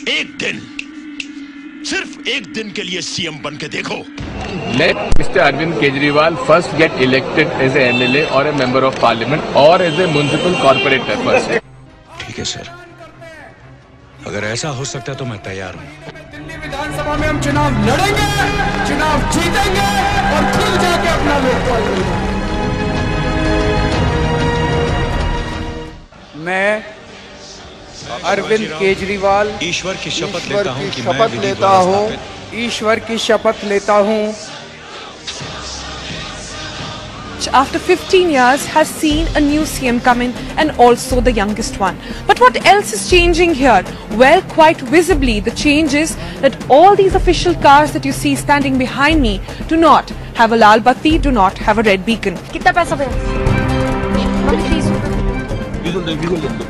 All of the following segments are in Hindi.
एक दिन, सिर्फ एक दिन के लिए सीएम बन के देखो। Let Mr. Arvind Kejriwal first get elected as a MLA or a member of parliament or as a municipal corporator first. ठीक है सर, अगर ऐसा हो सकता है तो मैं तैयार हूँ। दिल्ली विधानसभा में हम चुनाव लड़ेंगे, चुनाव जीतेंगे और फिर जाके अपना लोकपाल करेंगे। मैं अरविंद केजरीवाल ईश्वर की शपथ लेता हूँ कि ईश्वर की शपथ लेता हूँ। After 15 years has seen a new CM come in and also the youngest one. But what else is changing here? Well, quite visibly the change is that all these official cars that you see standing behind me do not have a lal batti, do not have a red beacon. कितना पैसा भैया?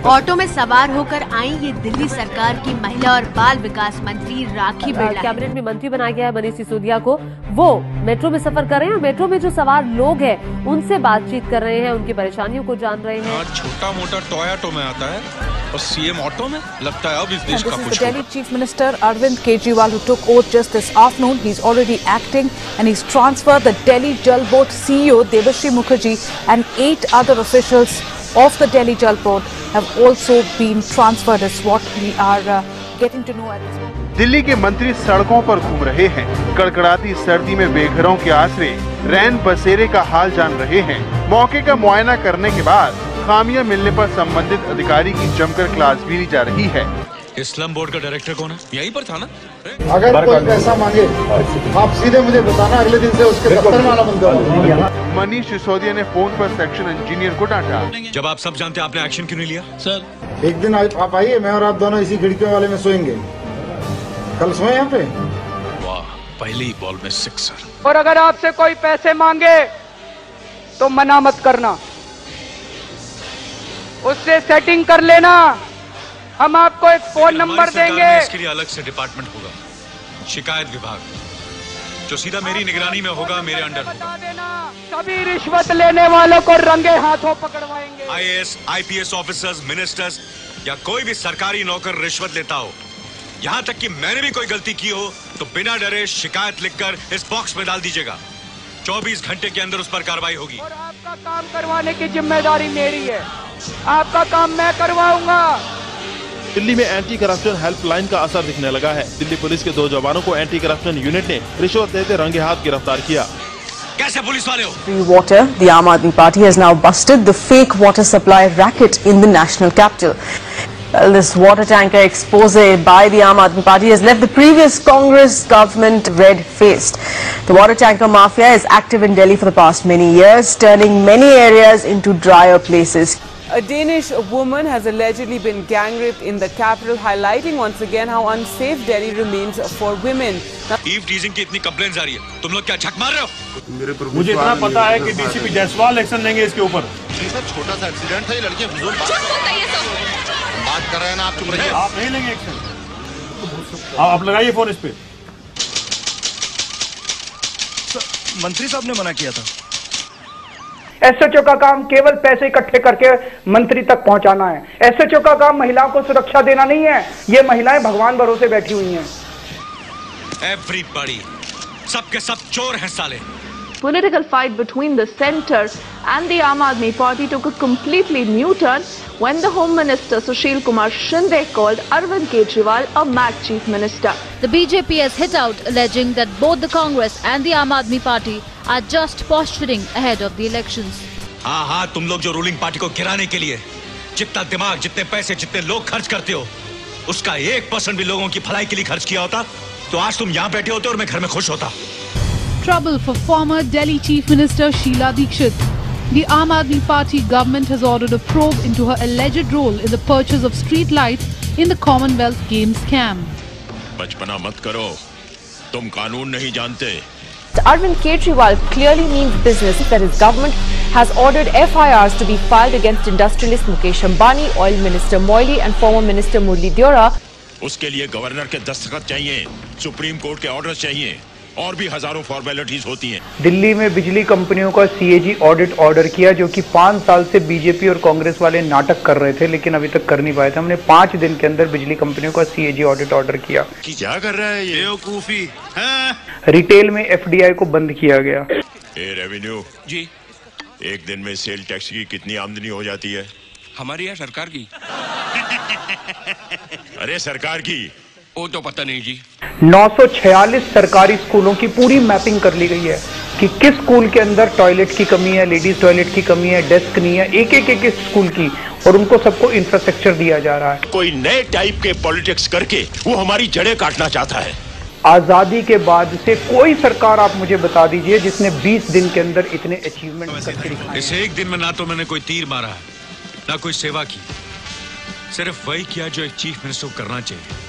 ऑटो में सवार होकर आई ये दिल्ली सरकार की महिला और बाल विकास मंत्री राखी बिरला। कैबिनेट में मंत्री बनाया गया है मनीष सिसोदिया को। वो मेट्रो में सफर कर रहे हैं और मेट्रो में जो सवार लोग हैं उनसे बातचीत कर रहे हैं, उनकी परेशानियों को जान रहे हैं। छोटा मोटा टॉय ऑटो में आता है और सीएम ऑटो में, लगता है अब इस देश का कुछ। Delhi Chief Minister Arvind Kejriwal, who took oath just this afternoon, he's already acting and he's transferred the Delhi Jal Board CEO Debashri Mukherjee and 8 other officials of the Delhi Jal Board have also been transferred, is what we are getting to know at this moment. Delhi के मंत्री सड़कों पर घूम रहे हैं, कड़कड़ाती सर्दी में बेघरों के आसरे रैन बसेरे का हाल जान रहे हैं। मौके का मुआयना करने के बाद खामियां मिलने पर संबंधित अधिकारी की जमकर क्लास भी ली जा रही है। इस्लाम बोर्ड का डायरेक्टर कौन है? यहीं पर था ना? अगर कोई पैसा मांगे आप सीधे मुझे बताना, अगले दिन से उसके दफ्तर में आना बंद करो। मनीष सिसोदिया ने फोन पर सेक्शन इंजीनियर को डांटा। जब आप सब जानते आपने एक्शन क्यों नहीं लिया? सर एक दिन आप आइए, मैं और आप दोनों इसी खिड़कियों वाले में सोएंगे। कल सोए यहाँ पे। वाह, पहली बॉल में सिक्सर। और अगर आपसे कोई पैसे मांगे तो मना मत करना, उससे सेटिंग कर लेना। हम आपको एक फोन नंबर देंगे। इसके लिए अलग से डिपार्टमेंट होगा, शिकायत विभाग, जो सीधा मेरी निगरानी में होगा, मेरे अंडर होगा। सभी रिश्वत लेने वालों को रंगे हाथों पकड़वाएंगे। आईएएस, आईपीएस ऑफिसर्स, मिनिस्टर्स या कोई भी सरकारी नौकर रिश्वत लेता हो, यहाँ तक कि मैंने भी कोई गलती की हो तो बिना डरे शिकायत लिखकर इस बॉक्स में डाल दीजिएगा। 24 घंटे के अंदर उस पर कार्रवाई होगी। और आपका काम करवाने की जिम्मेदारी मेरी है, आपका काम मैं करवाऊंगा। दिल्ली में एंटी करप्शन हेल्पलाइन का असर दिखने लगा है। दिल्ली पुलिस के 2 जवानों को एंटी करप्शन यूनिट ने रिश्वत लेते रंगे हाथ गिरफ्तार किया। कैसे पुलिस वाले हो? Free water, the Aam Aadmi Party has now busted the fake water supply racket in the national capital. Well, this water tanker expose by the Aam Aadmi Party has left the previous Congress government red-faced. The water tanker mafia is active in Delhi for the past many years, turning many areas into drier places. A Danish woman has allegedly been gang raped in the capital, highlighting once again how unsafe Delhi remains for women. Eve teasing की इतनी कंप्लेंट्स आ रही है, तुम लोग क्या छक मार रहे हो? मुझे इतना पता है कि डीसीपी जायसवाल एक्शन लेंगे इसके ऊपर। सर छोटा सा एक्सीडेंट था, ये लड़कियां बात कर रहे हैं ना, आप चुप रहिए। आप नहीं लेंगे एक्शन? आप लगाइए फोन इस पे। मंत्री साहब ने मना किया था। एसएचओ का काम केवल पैसे इकट्ठे करके मंत्री तक पहुंचाना है। एसएचओ का काम महिलाओं को सुरक्षा देना नहीं है। ये महिलाएं भगवान भरोसे बैठी हुई हैं। एवरीबॉडी, सबके सब चोर हैं साले। Political fight between the centre and the Aam Aadmi Party took a completely new turn when the Home Minister Sushil Kumar Shinde called Arvind Kejriwal a mad chief minister. The BJP has hit out, alleging that both the Congress and the Aam Aadmi Party are just posturing ahead of the elections. हाँ, तुम लोग जो रूलिंग पार्टी को गिराने के लिए जितना दिमाग, जितने पैसे, जितने लोग खर्च करते हो, उसका 1% भी लोगों की भलाई के लिए खर्च किया होता तो आज तुम यहाँ बैठे होते और मैं घर में खुश होता। Trouble for former Delhi Chief Minister Sheila Dikshit. The Aam Aadmi Party government has ordered a probe into her alleged role in the purchase of street lights in the Commonwealth Games scam. बचपना मत करो, तुम कानून नहीं जानते। Arvind Kejriwal clearly means business that his government has ordered FIRs to be filed against industrialist Mukesh Ambani, Oil Minister Moily and former Minister Murli Deora. उसके लिए गवर्नर के दस्तखत चाहिए, सुप्रीम कोर्ट के ऑर्डर चाहिए, और भी हजारों फॉर्मेलिटीज होती हैं। दिल्ली में बिजली कंपनियों का सीएजी ऑडिट ऑर्डर किया, जो कि 5 साल से बीजेपी और कांग्रेस वाले नाटक कर रहे थे, लेकिन अभी तक कर नहीं पाए थे। हमने 5 दिन के अंदर बिजली कंपनियों का सीएजी ऑडिट ऑर्डर किया। क्या कर रहा है ये बेवकूफी? रिटेल में एफडीआई को बंद किया गया। रेवेन्यू जी, एक दिन में सेल टैक्स की कितनी आमदनी हो जाती है? हमारी या सरकार की? अरे सरकार की वो तो पता नहीं जी। 946 सरकारी स्कूलों की पूरी मैपिंग कर ली गई है कि किस स्कूल के अंदर टॉयलेट की कमी है, लेडीज टॉयलेट की कमी है, डेस्क नहीं है, एक स्कूल की, और उनको सबको इंफ्रास्ट्रक्चर दिया जा रहा है। कोई नए टाइप के पॉलिटिक्स करके वो हमारी जड़ें काटना चाहता है। आजादी के बाद से कोई सरकार आप मुझे बता दीजिए जिसने 20 दिन के अंदर इतने अचीवमेंट करके दिखाए। इस एक दिन में ना तो मैंने कोई तीर मारा है, ना कोई सेवा की, सिर्फ वही किया जो एक चीफ मिनिस्टर को करना चाहिए।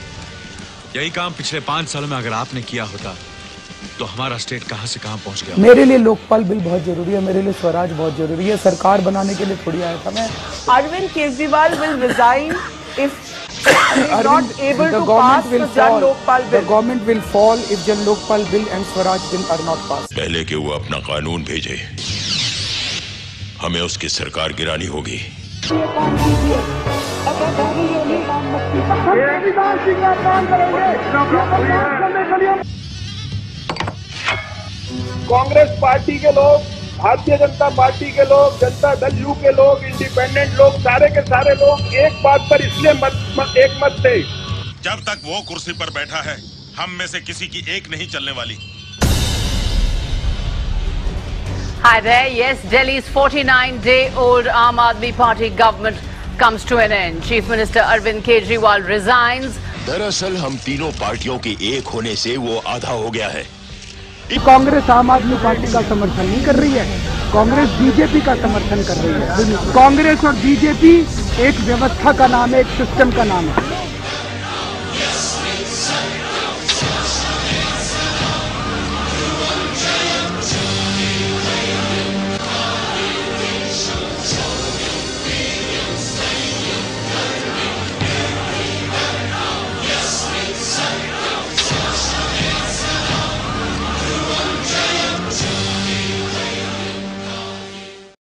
यही काम पिछले 5 सालों में अगर आपने किया होता तो हमारा स्टेट कहां से कहां पहुंच गया। मेरे लिए लोकपाल बिल बहुत जरूरी है, मेरे लिए स्वराज बहुत जरूरी है। सरकार बनाने के लिए थोड़ी आया था मैं। Arvind Kejriwal will resign if not able to pass the Jan Lokpal bill. The government will fall if Jan Lokpal bill and Swaraj bill are not passed. पहले कि वो अपना कानून भेजे, हमें उसकी सरकार गिरानी होगी। कांग्रेस पार्टी के लोग, भारतीय जनता पार्टी के लोग, जनता दल यू के लोग, इंडिपेंडेंट लोग, सारे के सारे लोग एक बात पर इसलिए एक मत थे। जब तक वो कुर्सी पर बैठा है, हम में से किसी की एक नहीं चलने वाली। Hi there. Yes, Delhi's 49-day-old Aam Aadmi Party government comes to an end. Chief Minister Arvind Kejriwal resigns. दरअसल हम तीनों पार्टियों के एक होने से वो आधा हो गया है। कांग्रेस आम आदमी पार्टी का समर्थन नहीं कर रही है, कांग्रेस बीजेपी का समर्थन कर रही है। कांग्रेस और बीजेपी एक व्यवस्था का नाम है, एक सिस्टम का नाम है।